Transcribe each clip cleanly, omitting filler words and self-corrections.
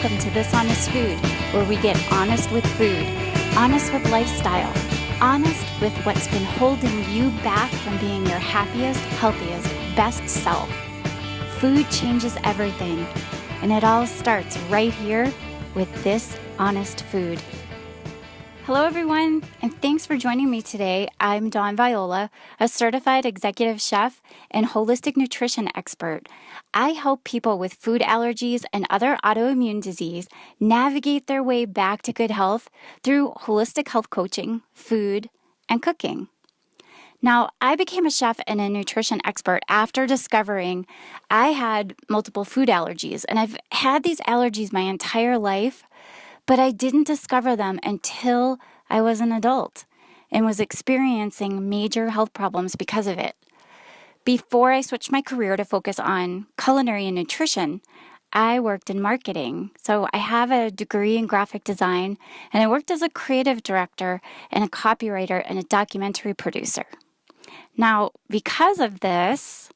welcome to This Honest Food, where we get honest with food, honest with lifestyle, honest with what's been holding you back from being your happiest, healthiest, best self. Food changes everything, and it all starts right here with This Honest Food. Hello, everyone, and thanks for joining me today. I'm Dawn Viola, a certified executive chef and holistic nutrition expert. I help people with food allergies and other autoimmune disease navigate their way back to good health through holistic health coaching, food, and cooking. Now, I became a chef and a nutrition expert after discovering I had multiple food allergies, and I've had these allergies my entire life, but I didn't discover them until I was an adult and was experiencing major health problems because of it. Before I switched my career to focus on culinary and nutrition, I worked in marketing. So I have a degree in graphic design, and I worked as a creative director and a copywriter and a documentary producer. Now, because of that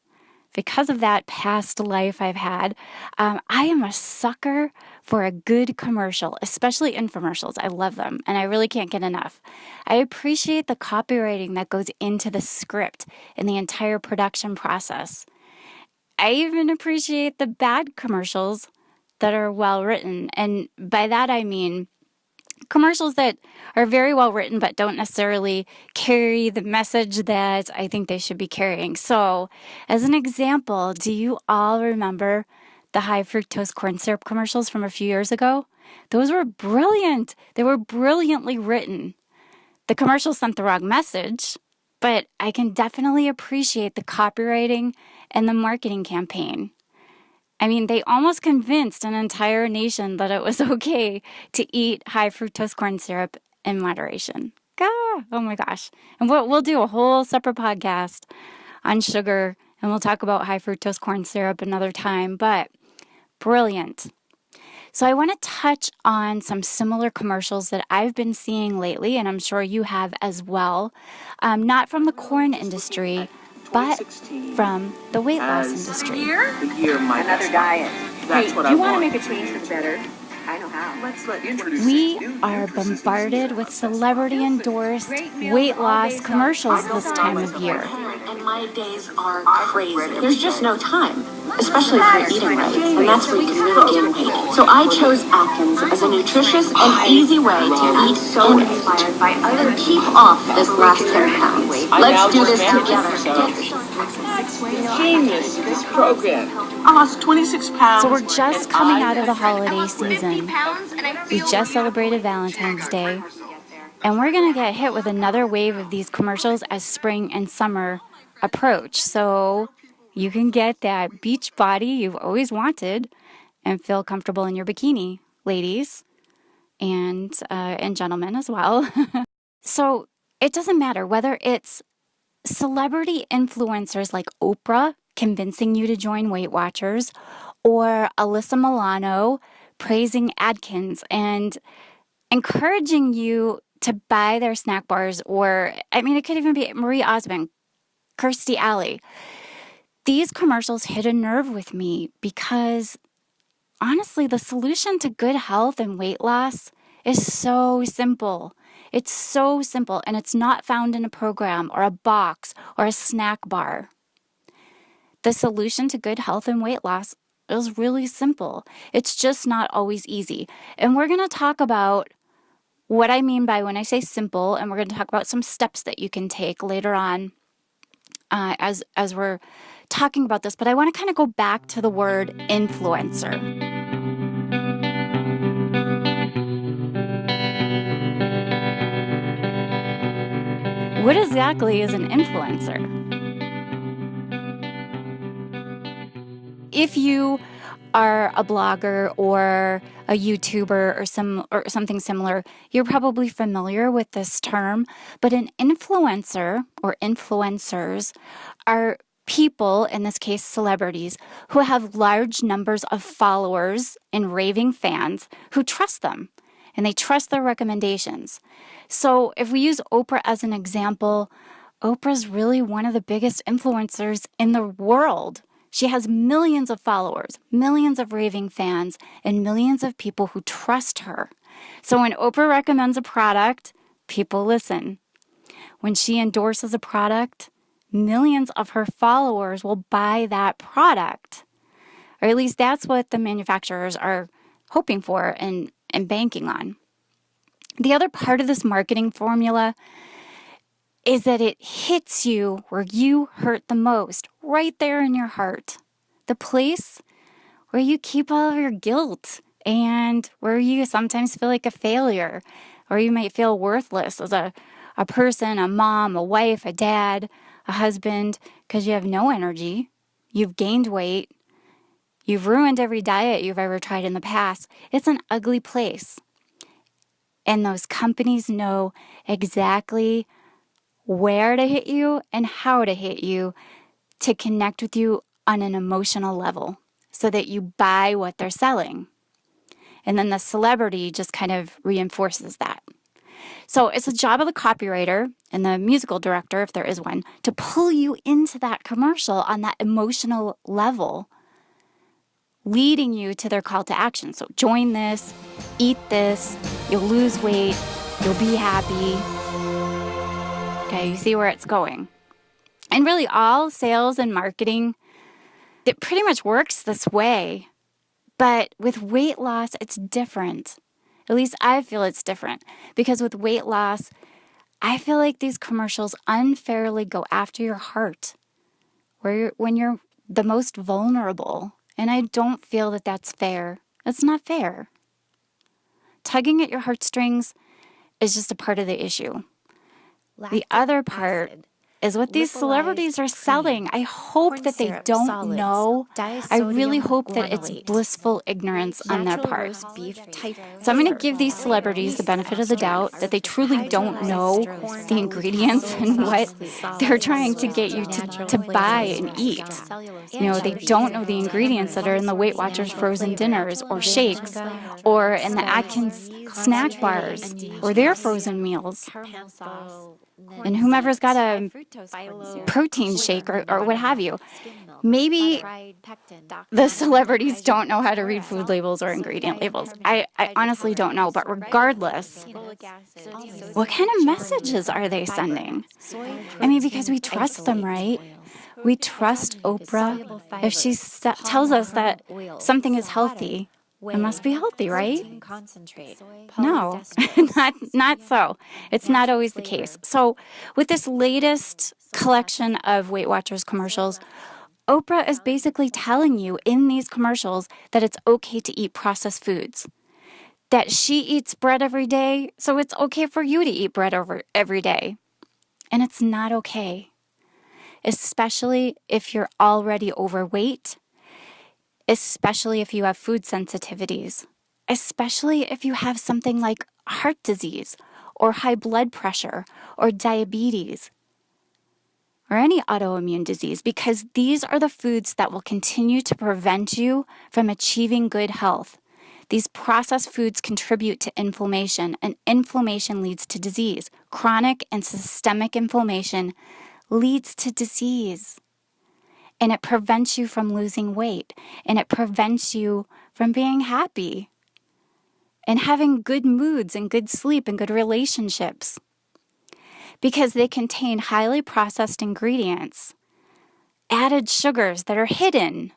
past life I've had, I am a sucker for a good commercial, especially infomercials. I love them, and I really can't get enough. I appreciate the copywriting that goes into the script and the entire production process. I even appreciate the bad commercials that are well written, and by that I mean commercials that are very well written but don't necessarily carry the message that I think they should be carrying. So, as an example, do you all remember the high fructose corn syrup commercials from a few years ago? Those were brilliant. They were brilliantly written. The commercials sent the wrong message, but I can definitely appreciate the copywriting and the marketing campaign. I mean, they almost convinced an entire nation that it was okay to eat high fructose corn syrup in moderation. Oh my gosh. And we'll do a whole separate podcast on sugar, and we'll talk about high fructose corn syrup another time, but brilliant. So I want to touch on some similar commercials that I've been seeing lately, and I'm sure you have as well, not from the corn industry, but from the weight loss industry. The year another diet. That's hey, what do I you want to want. make a change for the better? I know how. Let's introduce We new are consistency bombarded to with the celebrity-endorsed weight loss commercials this time of year. And my days are crazy. There's just no time, especially for eating right, and that's where you can really gain weight. So I chose Atkins as a nutritious and easy way to eat so inspired by other and keep off this last 10 pounds. Let's do this together. Genius, this program. I lost 26 pounds. So we're just coming out of the holiday season. We just celebrated Valentine's Day, and we're going to get hit with another wave of these commercials as spring and summer approach. So you can get that beach body you've always wanted and feel comfortable in your bikini, ladies and gentlemen as well. So it doesn't matter whether it's celebrity influencers like Oprah convincing you to join Weight Watchers, or Alyssa Milano praising Atkins and encouraging you to buy their snack bars, or, I mean, it could even be Marie Osmond, Kirstie Alley. These commercials hit a nerve with me because, honestly, the solution to good health and weight loss is so simple. It's so simple, and it's not found in a program or a box or a snack bar. The solution to good health and weight loss is really simple. It's just not always easy. And we're going to talk about what I mean by when I say simple, and we're going to talk about some steps that you can take later on as we're talking about this. But I want to kind of go back to the word influencer. What exactly is an influencer? If you are a blogger or a YouTuber or something similar, you're probably familiar with this term. But an influencer or influencers are people, in this case celebrities, who have large numbers of followers and raving fans who trust them, and they trust their recommendations. So if we use Oprah as an example, Oprah's really one of the biggest influencers in the world. She has millions of followers, millions of raving fans, and millions of people who trust her. So when Oprah recommends a product, people listen. When she endorses a product, millions of her followers will buy that product. Or at least that's what the manufacturers are hoping for and banking on. The other part of this marketing formula is that it hits you where you hurt the most, right there in your heart. The place where you keep all of your guilt and where you sometimes feel like a failure, or you might feel worthless as a person, a mom, a wife, a dad, a husband, because you have no energy, you've gained weight, you've ruined every diet you've ever tried in the past. It's an ugly place. And those companies know exactly where to hit you and how to hit you to connect with you on an emotional level so that you buy what they're selling. And then the celebrity just kind of reinforces that. So it's the job of the copywriter and the musical director, if there is one, to pull you into that commercial on that emotional level, leading you to their call to action. So join this, eat this, you'll lose weight, you'll be happy. Okay, you see where it's going. And really all sales and marketing, it pretty much works this way. But with weight loss, it's different. At least I feel it's different. Because with weight loss, I feel like these commercials unfairly go after your heart when you're the most vulnerable. And I don't feel that that's fair. It's not fair. Tugging at your heartstrings is just a part of the issue. The other part is what these celebrities are selling. I hope that they don't know. I really hope that it's blissful ignorance on their part. So I'm going to give these celebrities the benefit of the doubt that they truly don't know the ingredients and what they're trying to get you to buy and eat. They don't know the ingredients that are in the Weight Watchers frozen dinners or shakes or in the Atkins snack bars or their frozen meals. And whomever's got a protein shake or what have you. Maybe the celebrities don't know how to read food labels or ingredient labels. I honestly don't know. But regardless, what kind of messages are they sending? I mean, because we trust them, right? We trust Oprah. If she tells us that something is healthy, it must be healthy, right? No, not so. It's not always the case. So with this latest collection of Weight Watchers commercials, Oprah is basically telling you in these commercials that it's okay to eat processed foods, that she eats bread every day, so it's okay for you to eat bread every day. And it's not okay, especially if you're already overweight, especially if you have food sensitivities, especially if you have something like heart disease or high blood pressure or diabetes or any autoimmune disease, because these are the foods that will continue to prevent you from achieving good health. These processed foods contribute to inflammation, and inflammation leads to disease. Chronic and systemic inflammation leads to disease. And it prevents you from losing weight, and it prevents you from being happy and having good moods and good sleep and good relationships, because they contain highly processed ingredients, added sugars that are hidden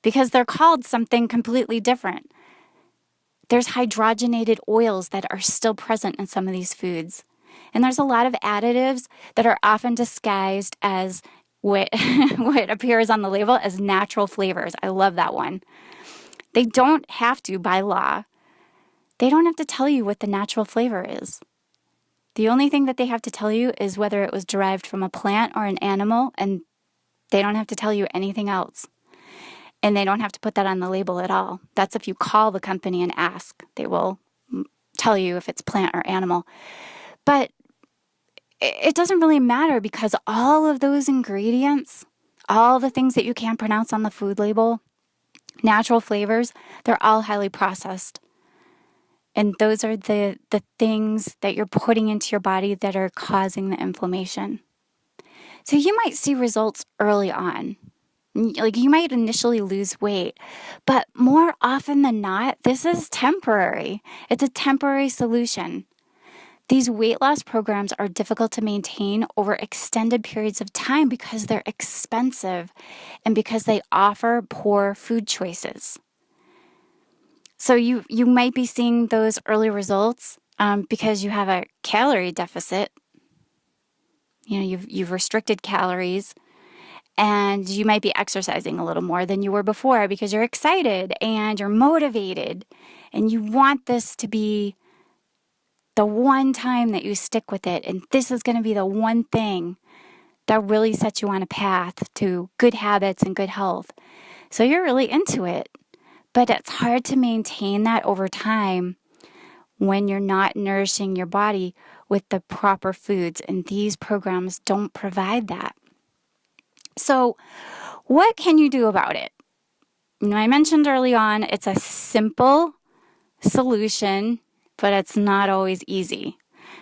because they're called something completely different. There's hydrogenated oils that are still present in some of these foods. And there's a lot of additives that are often disguised as what appears on the label as natural flavors. I love that one. They don't have to, by law. They don't have to tell you what the natural flavor is. The only thing that they have to tell you is whether it was derived from a plant or an animal, and they don't have to tell you anything else. And they don't have to put that on the label at all. That's if you call the company and ask. They will tell you if it's plant or animal. But it doesn't really matter, because all of those ingredients, all the things that you can't pronounce on the food label, natural flavors, they're all highly processed. And those are the things that you're putting into your body that are causing the inflammation. So you might see results early on. Like, you might initially lose weight, but more often than not, this is temporary. It's a temporary solution. These weight loss programs are difficult to maintain over extended periods of time because they're expensive and because they offer poor food choices. So you might be seeing those early results because you have a calorie deficit. You've restricted calories, and you might be exercising a little more than you were before because you're excited and you're motivated, and you want this to be the one time that you stick with it, and this is going to be the one thing that really sets you on a path to good habits and good health. So you're really into it, but it's hard to maintain that over time when you're not nourishing your body with the proper foods, and these programs don't provide that. So what can you do about it? I mentioned early on, it's a simple solution, but it's not always easy.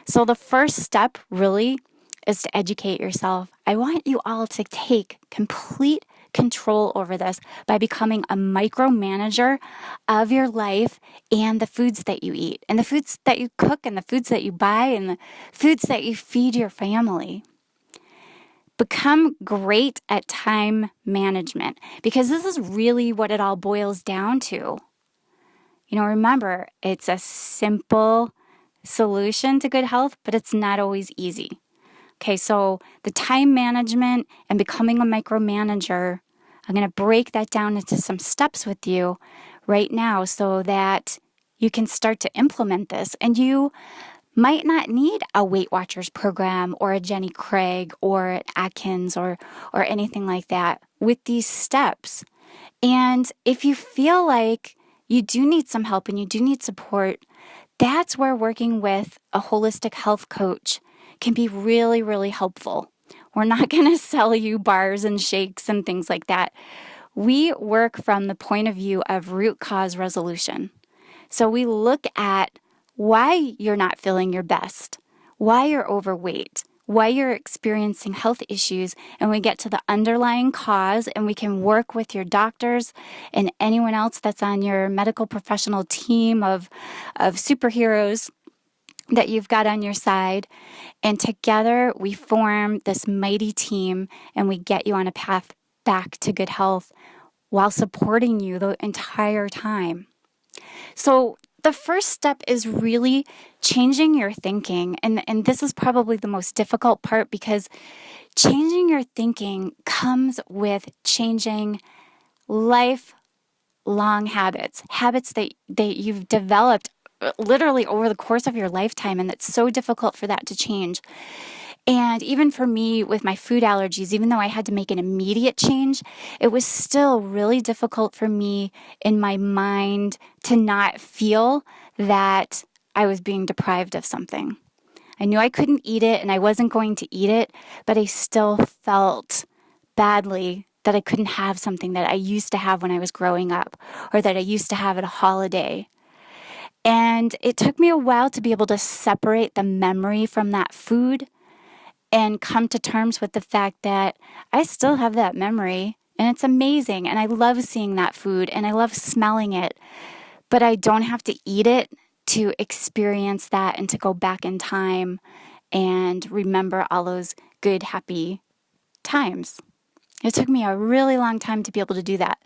So the first step really is to educate yourself. I want you all to take complete control over this by becoming a micromanager of your life and the foods that you eat, and the foods that you cook, and the foods that you buy, and the foods that you feed your family. Become great at time management, because this is really what it all boils down to. Remember, it's a simple solution to good health, but it's not always easy. Okay, so the time management and becoming a micromanager, I'm going to break that down into some steps with you right now so that you can start to implement this. And you might not need a Weight Watchers program or a Jenny Craig or an Atkins or anything like that with these steps. And if you feel like you do need some help and you do need support, that's where working with a holistic health coach can be really, really helpful. We're not going to sell you bars and shakes and things like that. We work from the point of view of root cause resolution. So we look at why you're not feeling your best, why you're overweight, why you're experiencing health issues, and we get to the underlying cause, and we can work with your doctors and anyone else that's on your medical professional team of superheroes that you've got on your side. And together we form this mighty team, and we get you on a path back to good health while supporting you the entire time. So the first step is really changing your thinking. And this is probably the most difficult part, because changing your thinking comes with changing lifelong habits that you've developed literally over the course of your lifetime. And it's so difficult for that to change. And even for me with my food allergies, even though I had to make an immediate change, it was still really difficult for me in my mind to not feel that I was being deprived of something. I knew I couldn't eat it and I wasn't going to eat it, but I still felt badly that I couldn't have something that I used to have when I was growing up, or that I used to have at a holiday. And it took me a while to be able to separate the memory from that food and come to terms with the fact that I still have that memory, and it's amazing, and I love seeing that food, and I love smelling it, but I don't have to eat it to experience that and to go back in time and remember all those good, happy times. It took me a really long time to be able to do that.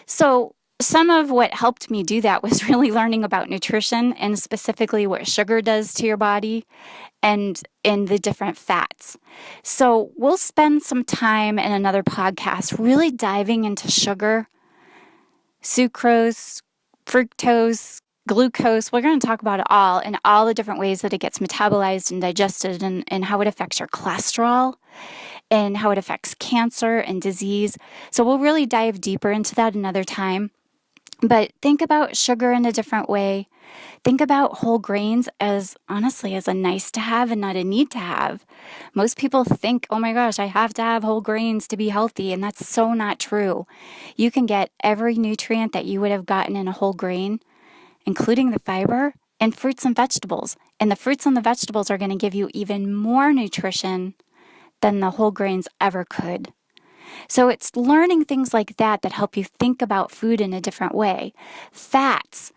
So some of what helped me do that was really learning about nutrition, and specifically what sugar does to your body and in the different fats. So we'll spend some time in another podcast really diving into sugar, sucrose, fructose, glucose. We're going to talk about it all, and all the different ways that it gets metabolized and digested, and how it affects your cholesterol and how it affects cancer and disease. So we'll really dive deeper into that another time. But think about sugar in a different way. Think about whole grains as, honestly, as a nice to have and not a need to have. Most people think, oh my gosh, I have to have whole grains to be healthy. And that's so not true. You can get every nutrient that you would have gotten in a whole grain, including the fiber, in fruits and vegetables. And the fruits and the vegetables are going to give you even more nutrition than the whole grains ever could. So it's learning things like that that help you think about food in a different way. Fats.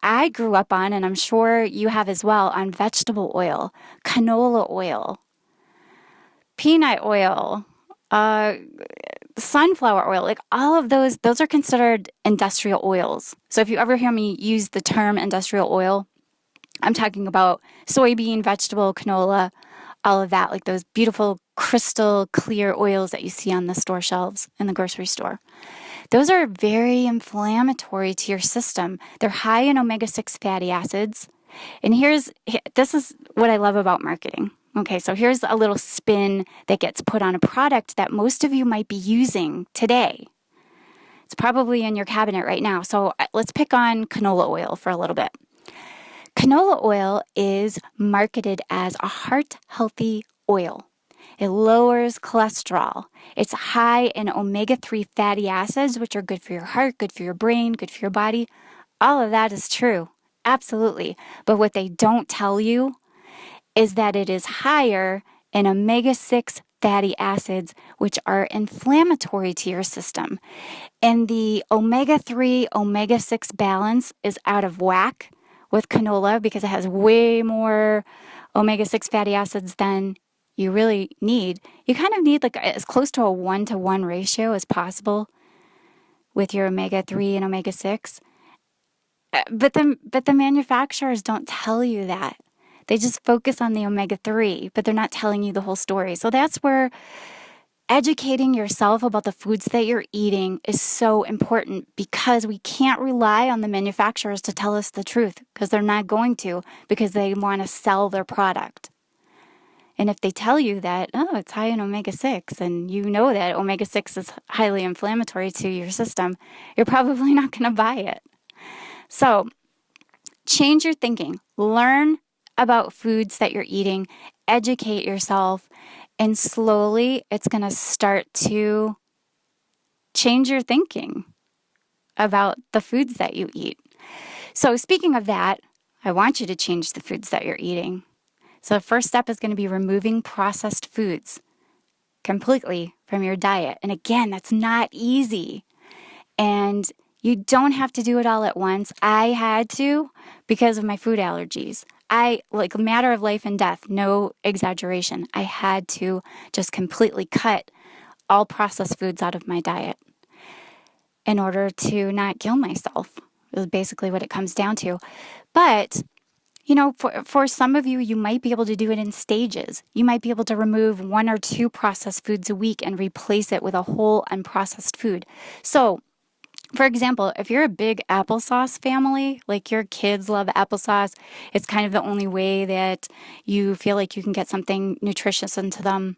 I grew up on, and I'm sure you have as well, on vegetable oil, canola oil, peanut oil, uh, sunflower oil, like all of those are considered industrial oils. So if you ever hear me use the term industrial oil, I'm talking about soybean, vegetable, canola, all of that, like those beautiful crystal clear oils that you see on the store shelves in the grocery store. Those are very inflammatory to your system. They're high in omega-6 fatty acids. And this is what I love about marketing. Okay, so here's a little spin that gets put on a product that most of you might be using today. It's probably in your cabinet right now. So let's pick on canola oil for a little bit. Canola oil is marketed as a heart-healthy oil. It lowers cholesterol. It's high in omega-3 fatty acids, which are good for your heart, good for your brain, good for your body. All of that is true. Absolutely. But what they don't tell you is that it is higher in omega-6 fatty acids, which are inflammatory to your system. And the omega-3, omega-6 balance is out of whack with canola because it has way more omega-6 fatty acids than you really need. You kind of need like as close to a 1-to-1 ratio as possible with your omega-3 and omega-6. But the manufacturers don't tell you that. They just focus on the omega-3, but they're not telling you the whole story. So that's where educating yourself about the foods that you're eating is so important, because we can't rely on the manufacturers to tell us the truth, because they're not going to, because they want to sell their product. And if they tell you that, oh, it's high in omega-6, and you know that omega-6 is highly inflammatory to your system, you're probably not going to buy it. So change your thinking. Learn about foods that you're eating. Educate yourself. And slowly, it's going to start to change your thinking about the foods that you eat. So speaking of that, I want you to change the foods that you're eating. So the first step is going to be removing processed foods completely from your diet. And again, that's not easy. And you don't have to do it all at once. I had to because of my food allergies. Like a matter of life and death, no exaggeration. I had to just completely cut all processed foods out of my diet in order to not kill myself. Is basically what it comes down to. But for some of you, you might be able to do it in stages. You might be able to remove 1 or 2 processed foods a week and replace it with a whole unprocessed food. So, for example, if you're a big applesauce family, like your kids love applesauce, it's kind of the only way that you feel like you can get something nutritious into them.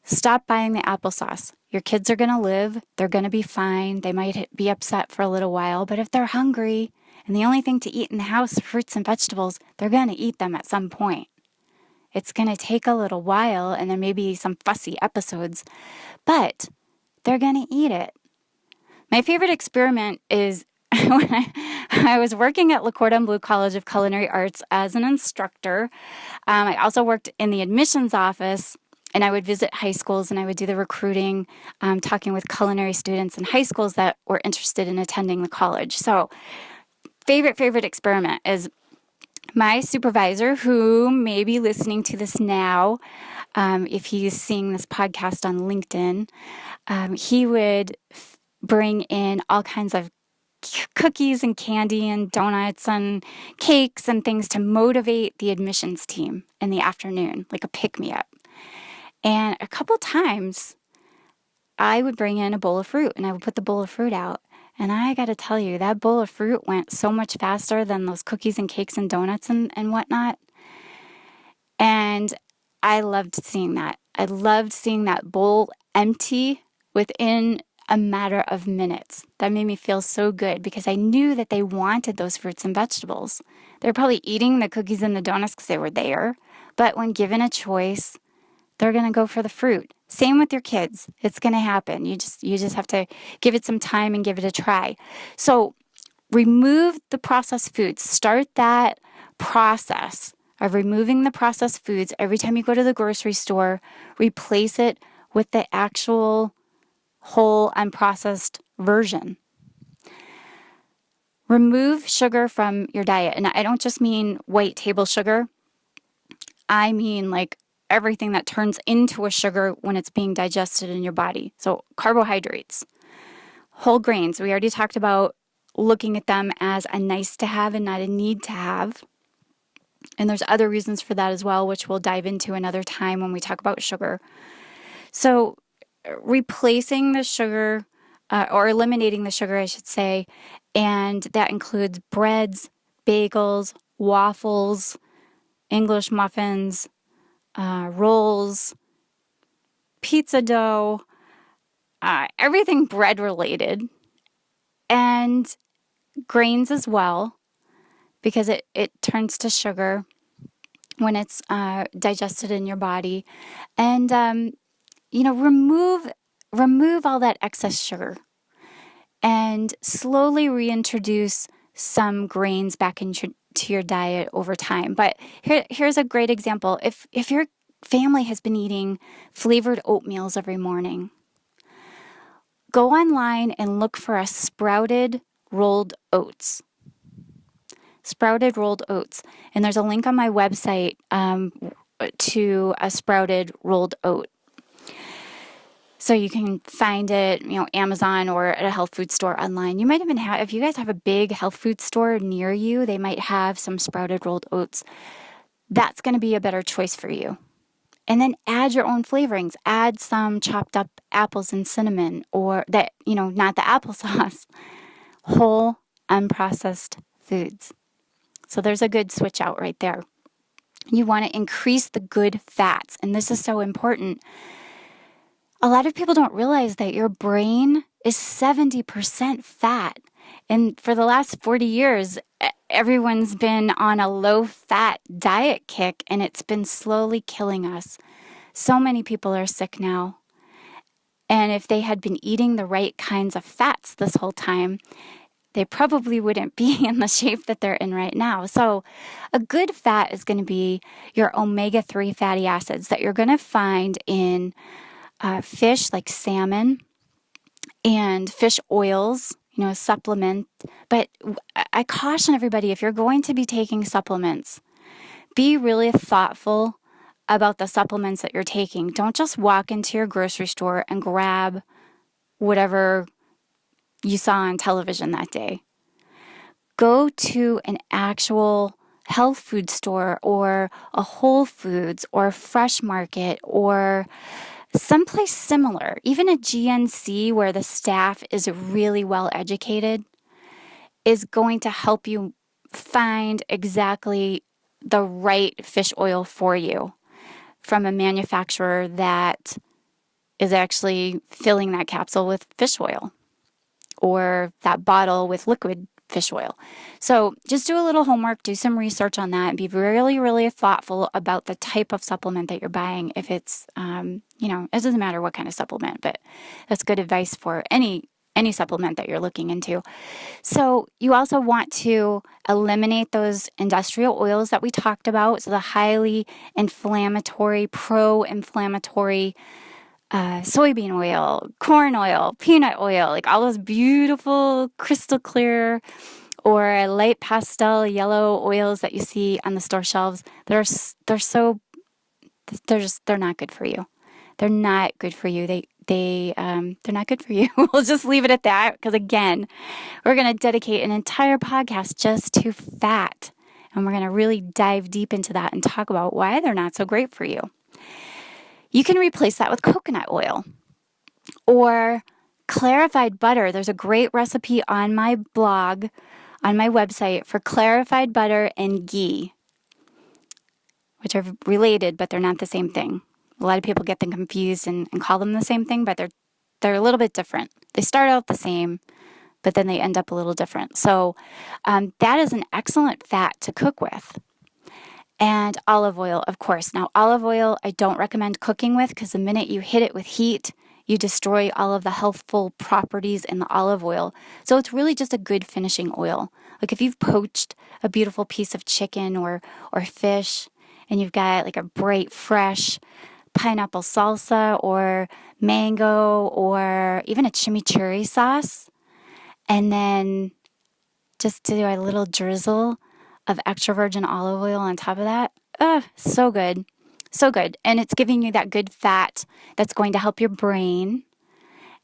Stop buying the applesauce. Your kids are going to live. They're going to be fine. They might be upset for a little while, but if they're hungry and the only thing to eat in the house is fruits and vegetables, they're going to eat them at some point. It's going to take a little while, and there may be some fussy episodes, but they're going to eat it. My favorite experiment is when I was working at La Cordon Bleu College of Culinary Arts as an instructor. I also worked in the admissions office, and I would visit high schools and I would do the recruiting, talking with culinary students in high schools that were interested in attending the college. So favorite experiment is my supervisor, who may be listening to this now, if he's seeing this podcast on LinkedIn, he would bring in all kinds of cookies and candy and donuts and cakes and things to motivate the admissions team in the afternoon, like a pick-me-up. And a couple times, I would bring in a bowl of fruit, and I would put the bowl of fruit out. And I got to tell you, that bowl of fruit went so much faster than those cookies and cakes and donuts and whatnot. And I loved seeing that. I loved seeing that bowl empty within a matter of minutes. That made me feel so good because I knew that they wanted those fruits and vegetables. They're probably eating the cookies and the donuts because they were there. But when given a choice, they're going to go for the fruit. Same with your kids. It's going to happen. You just have to give it some time and give it a try. So remove the processed foods. Start that process of removing the processed foods every time you go to the grocery store. Replace it with the actual whole unprocessed version. Remove sugar from your diet. And I don't just mean white table sugar. I mean like everything that turns into a sugar when it's being digested in your body. So carbohydrates, whole grains. We already talked about looking at them as a nice to have and not a need to have. And there's other reasons for that as well, which we'll dive into another time when we talk about sugar. So replacing the sugar, or eliminating the sugar, I should say, and that includes breads, bagels, waffles, English muffins, rolls, pizza dough, everything bread related, and grains as well, because it turns to sugar when it's digested in your body. And, remove all that excess sugar and slowly reintroduce some grains back into your diet over time. But here's a great example. If your family has been eating flavored oatmeals every morning, go online and look for a sprouted rolled oats. Sprouted rolled oats. And there's a link on my website to a sprouted rolled oat. So you can find it, Amazon or at a health food store online. You might even have, if you guys have a big health food store near you, they might have some sprouted rolled oats. That's going to be a better choice for you. And then add your own flavorings. Add some chopped up apples and cinnamon, or that, not the applesauce. Whole, unprocessed foods. So there's a good switch out right there. You want to increase the good fats, and this is so important. A lot of people don't realize that your brain is 70% fat. And for the last 40 years, everyone's been on a low-fat diet kick, and it's been slowly killing us. So many people are sick now. And if they had been eating the right kinds of fats this whole time, they probably wouldn't be in the shape that they're in right now. So a good fat is going to be your omega-3 fatty acids that you're going to find in fish like salmon and fish oils, a supplement. But I caution everybody, if you're going to be taking supplements, be really thoughtful about the supplements that you're taking. Don't just walk into your grocery store and grab whatever you saw on television that day. Go to an actual health food store or a Whole Foods or a Fresh Market or someplace similar, even a GNC where the staff is really well educated, is going to help you find exactly the right fish oil for you from a manufacturer that is actually filling that capsule with fish oil or that bottle with liquid fish oil. So just do a little homework, do some research on that, and be really, really thoughtful about the type of supplement that you're buying. If it's, it doesn't matter what kind of supplement, but that's good advice for any supplement that you're looking into. So you also want to eliminate those industrial oils that we talked about. So the highly inflammatory, pro-inflammatory soybean oil, corn oil, peanut oil, like all those beautiful crystal clear or light pastel yellow oils that you see on the store shelves. They're not good for you. They're not good for you. They're not good for you. We'll just leave it at that, because again, we're going to dedicate an entire podcast just to fat, and we're going to really dive deep into that and talk about why they're not so great for you. You can replace that with coconut oil or clarified butter. There's a great recipe on my blog, on my website, for clarified butter and ghee, which are related, but they're not the same thing. A lot of people get them confused and call them the same thing, but they're a little bit different. They start out the same, but then they end up a little different. So that is an excellent fat to cook with. And olive oil, of course. Now, olive oil, I don't recommend cooking with, because the minute you hit it with heat, you destroy all of the healthful properties in the olive oil. So it's really just a good finishing oil. Like if you've poached a beautiful piece of chicken or fish, and you've got like a bright, fresh pineapple salsa or mango or even a chimichurri sauce. And then just do a little drizzle of extra virgin olive oil on top of that. So good. So good. And it's giving you that good fat that's going to help your brain,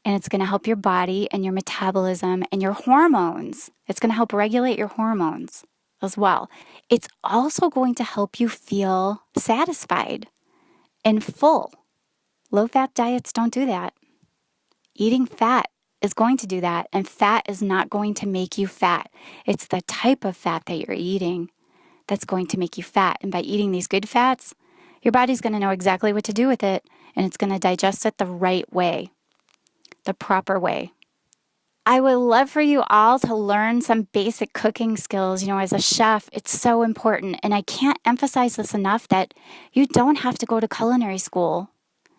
and it's going to help your body and your metabolism and your hormones. It's going to help regulate your hormones as well. It's also going to help you feel satisfied and full. Low-fat diets don't do that. Eating fat is going to do that, and fat is not going to make you fat. It's the type of fat that you're eating that's going to make you fat. And by eating these good fats, your body's going to know exactly what to do with it, and it's going to digest it the right way, the proper way. I would love for you all to learn some basic cooking skills. As a chef, it's so important. And I can't emphasize this enough that you don't have to go to culinary school.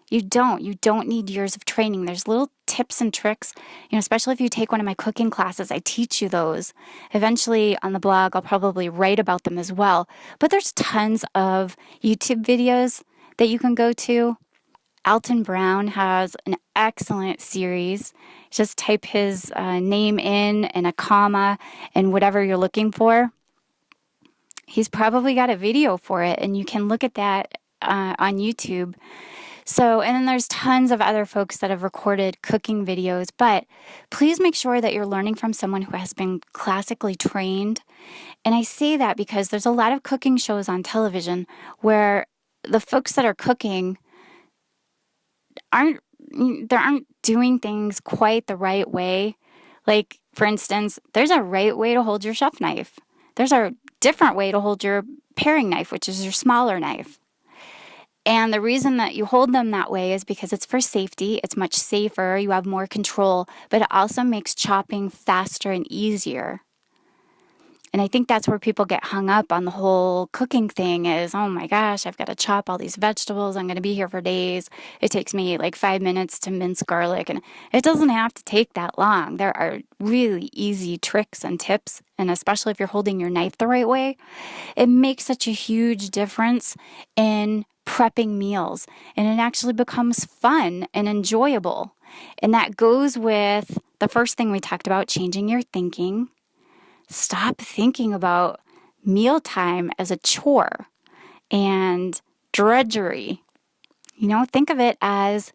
You don't need years of training. There's little tips and tricks, especially if you take one of my cooking classes, I teach you those. Eventually on the blog, I'll probably write about them as well. But there's tons of YouTube videos that you can go to. Alton Brown has an excellent series. Just type his name in and a comma and whatever you're looking for. He's probably got a video for it, and you can look at that on YouTube. So, and then there's tons of other folks that have recorded cooking videos, but please make sure that you're learning from someone who has been classically trained. And I say that because there's a lot of cooking shows on television where the folks that are cooking aren't doing things quite the right way. Like, for instance, there's a right way to hold your chef knife. There's a different way to hold your paring knife, which is your smaller knife. And the reason that you hold them that way is because it's for safety. It's much safer. You have more control, but it also makes chopping faster and easier. And I think that's where people get hung up on the whole cooking thing is, oh my gosh, I've got to chop all these vegetables. I'm going to be here for days. It takes me like 5 minutes to mince garlic. And it doesn't have to take that long. There are really easy tricks and tips. And especially if you're holding your knife the right way, it makes such a huge difference in prepping meals. And it actually becomes fun and enjoyable. And that goes with the first thing we talked about, changing your thinking. Stop thinking about mealtime as a chore and drudgery. Think of it as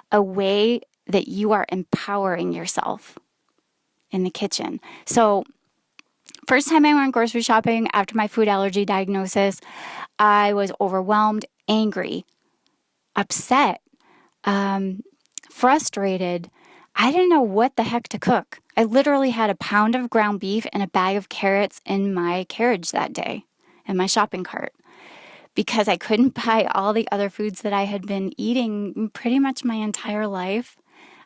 a way that you are empowering yourself in the kitchen. So, first time I went grocery shopping after my food allergy diagnosis, I was overwhelmed, angry, upset, frustrated. I didn't know what the heck to cook. I literally had a pound of ground beef and a bag of carrots in my carriage that day, in my shopping cart, because I couldn't buy all the other foods that I had been eating pretty much my entire life.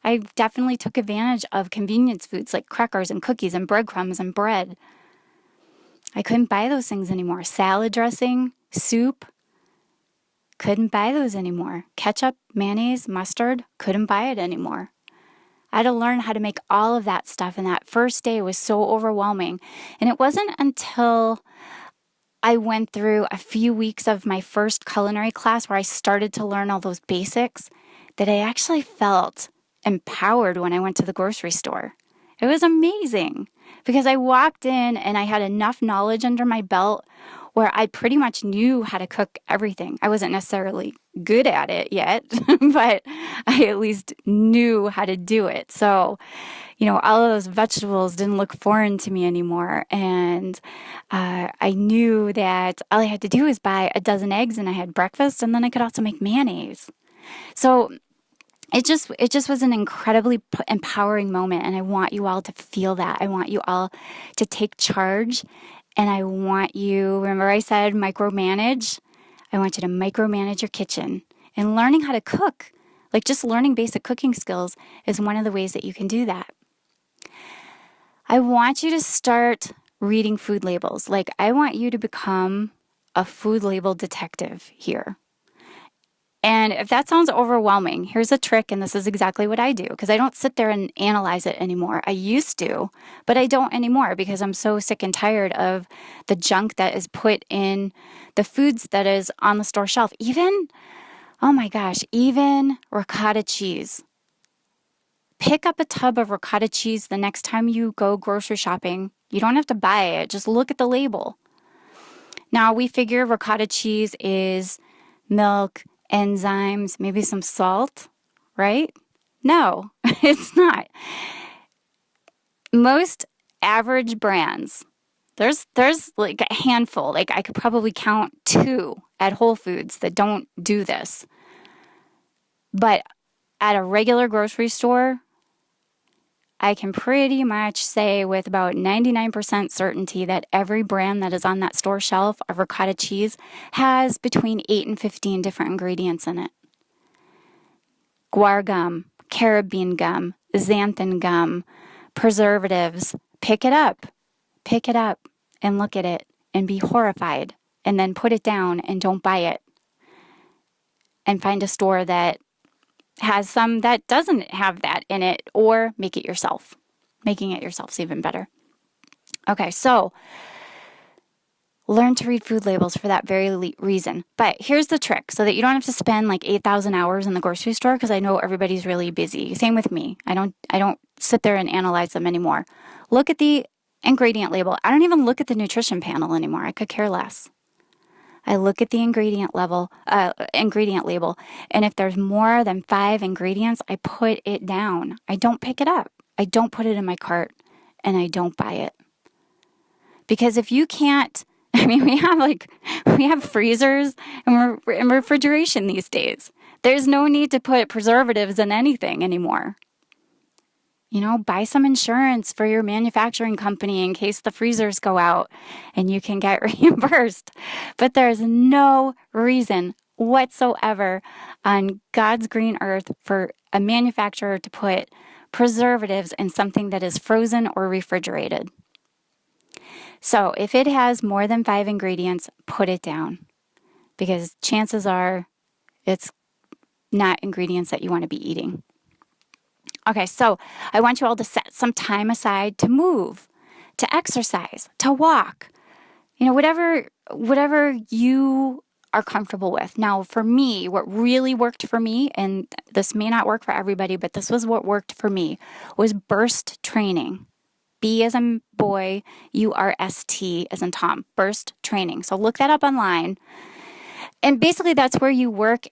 I definitely took advantage of convenience foods like crackers and cookies and breadcrumbs and bread. I couldn't buy those things anymore. Salad dressing, soup, couldn't buy those anymore. Ketchup, mayonnaise, mustard, couldn't buy it anymore. I had to learn how to make all of that stuff, and that first day was so overwhelming. And it wasn't until I went through a few weeks of my first culinary class where I started to learn all those basics that I actually felt empowered when I went to the grocery store. It was amazing because I walked in and I had enough knowledge under my belt where I pretty much knew how to cook everything. I wasn't necessarily good at it yet, but I at least knew how to do it. So, all of those vegetables didn't look foreign to me anymore. And I knew that all I had to do was buy a dozen eggs and I had breakfast, and then I could also make mayonnaise. So it just was an incredibly empowering moment, and I want you all to feel that. I want you all to take charge, and I want you, remember I said micromanage? I want you to micromanage your kitchen. And learning how to cook, like just learning basic cooking skills, is one of the ways that you can do that. I want you to start reading food labels. Like, I want you to become a food label detective here. And if that sounds overwhelming, here's a trick, and this is exactly what I do, because I don't sit there and analyze it anymore. I used to, but I don't anymore because I'm so sick and tired of the junk that is put in the foods that is on the store shelf. Even Oh my gosh, even ricotta cheese. Pick up a tub of ricotta cheese the next time you go grocery shopping. You don't have to buy it, just look at the label. Now, we figure ricotta cheese is milk, enzymes, maybe some salt, right? No, it's not. Most average brands, there's like a handful, like I could probably count 2 at Whole Foods that don't do this. But at a regular grocery store, I can pretty much say with about 99% certainty that every brand that is on that store shelf of ricotta cheese has between 8 and 15 different ingredients in it. Guar gum, carabine gum, xanthan gum, preservatives. Pick it up and look at it and be horrified, and then put it down and don't buy it. And find a store that has some that doesn't have that in it, or make it yourself. Making it yourself is even better. Okay, so learn to read food labels for that very reason. But here's the trick, so that you don't have to spend like 8,000 hours in the grocery store, because I know everybody's really busy. Same with me. I don't sit there and analyze them anymore. Look at the ingredient label. I don't even look at the nutrition panel anymore. I could care less. I look at the ingredient label, and if there's more than 5 ingredients, I put it down. I don't pick it up. I don't put it in my cart, and I don't buy it. Because if you can't, we have freezers and refrigeration these days. There's no need to put preservatives in anything anymore. Buy some insurance for your manufacturing company in case the freezers go out and you can get reimbursed. But there's no reason whatsoever on God's green earth for a manufacturer to put preservatives in something that is frozen or refrigerated. So if it has more than 5 ingredients, put it down, because chances are it's not ingredients that you want to be eating. Okay, so I want you all to set some time aside to move, to exercise, to walk, whatever you are comfortable with. Now, for me, what really worked for me, and this may not work for everybody, but this was what worked for me, was burst training. B as in boy, URST as in Tom, burst training. So look that up online. And basically that's where you work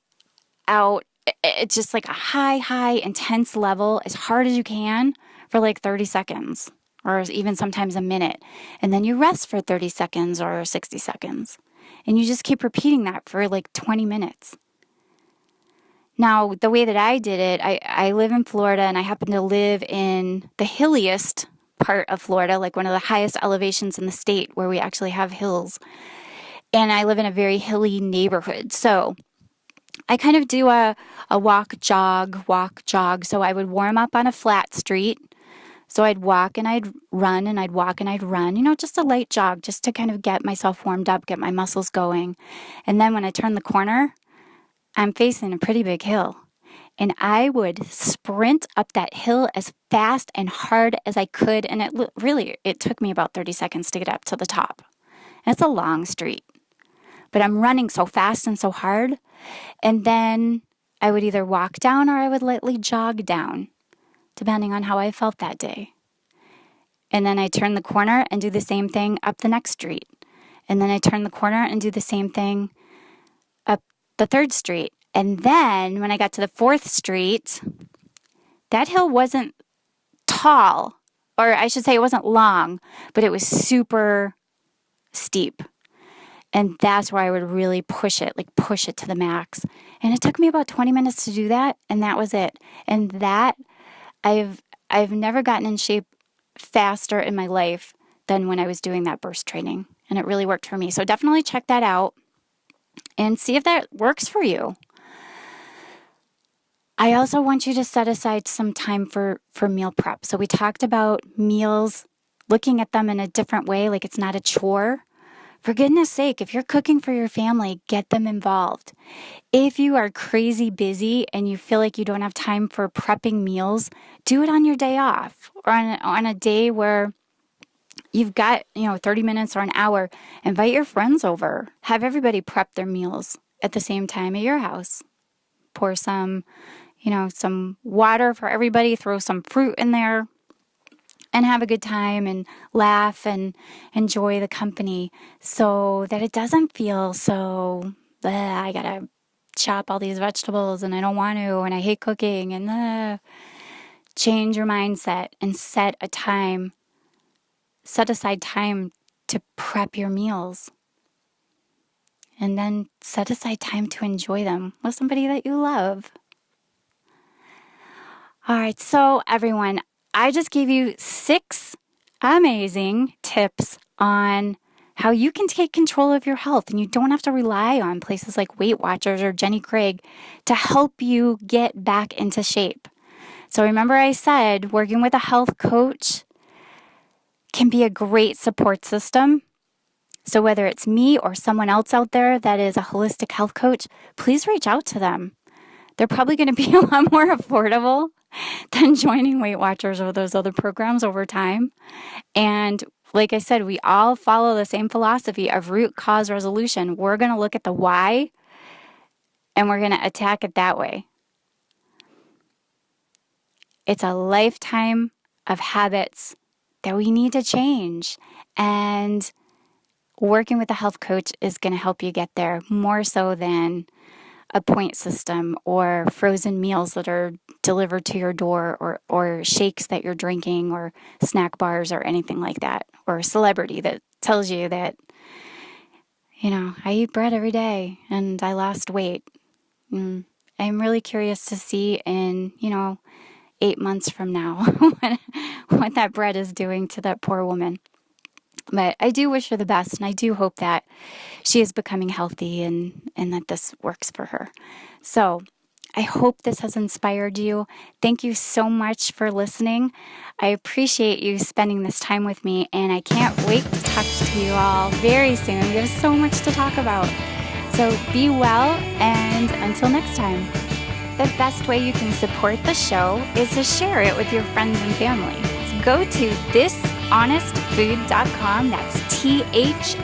out. It's just like a high, intense level, as hard as you can for like 30 seconds or even sometimes a minute. And then you rest for 30 seconds or 60 seconds. And you just keep repeating that for like 20 minutes. Now, the way that I did it, I live in Florida, and I happen to live in the hilliest part of Florida, like one of the highest elevations in the state where we actually have hills. And I live in a very hilly neighborhood. So I kind of do a walk, jog. So I would warm up on a flat street. So I'd walk and I'd run, and I'd walk and I'd run, just a light jog, just to kind of get myself warmed up, get my muscles going. And then when I turn the corner, I'm facing a pretty big hill. And I would sprint up that hill as fast and hard as I could. And it took me about 30 seconds to get up to the top. And it's a long street. But I'm running so fast and so hard. And then I would either walk down or I would lightly jog down, depending on how I felt that day. And then I turn the corner and do the same thing up the next street. And then I turn the corner and do the same thing up the 3rd street. And then when I got to the 4th street, that hill wasn't tall, or I should say it wasn't long, but it was super steep. And that's where I would really push it to the max. And it took me about 20 minutes to do that, and that was it. And that, I've never gotten in shape faster in my life than when I was doing that burst training. And it really worked for me. So definitely check that out and see if that works for you. I also want you to set aside some time for meal prep. So we talked about meals, looking at them in a different way, like it's not a chore. For goodness sake, if you're cooking for your family, get them involved. If you are crazy busy and you feel like you don't have time for prepping meals, do it on your day off, or on a day where you've got 30 minutes or an hour. Invite your friends over. Have everybody prep their meals at the same time at your house. pour some water for everybody, throw some fruit in there, and have a good time and laugh and enjoy the company so that it doesn't feel so, I gotta chop all these vegetables and I don't want to and I hate cooking and change your mindset and set aside time to prep your meals. And then set aside time to enjoy them with somebody that you love. All right, so everyone, I just gave you 6 amazing tips on how you can take control of your health, and you don't have to rely on places like Weight Watchers or Jenny Craig to help you get back into shape. So remember I said working with a health coach can be a great support system. So whether it's me or someone else out there that is a holistic health coach, please reach out to them. They're probably going to be a lot more affordable than joining Weight Watchers or those other programs over time. And like I said, we all follow the same philosophy of root cause resolution. We're going to look at the why and we're going to attack it that way. It's a lifetime of habits that we need to change. And working with a health coach is going to help you get there more so than a point system or frozen meals that are delivered to your door or shakes that you're drinking or snack bars or anything like that, or a celebrity that tells you that, I eat bread every day and I lost weight. I'm really curious to see in, 8 months from now what that bread is doing to that poor woman. But I do wish her the best, and I do hope that she is becoming healthy and that this works for her. So I hope this has inspired you. Thank you so much for listening. I appreciate you spending this time with me, and I can't wait to talk to you all very soon. We have so much to talk about. So be well, and until next time. The best way you can support the show is to share it with your friends and family. So go to thishonestfood.com, that's THIS,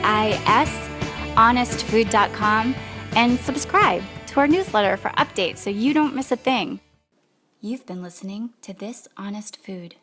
honestfood.com, and subscribe to our newsletter for updates so you don't miss a thing. You've been listening to This Honest Food.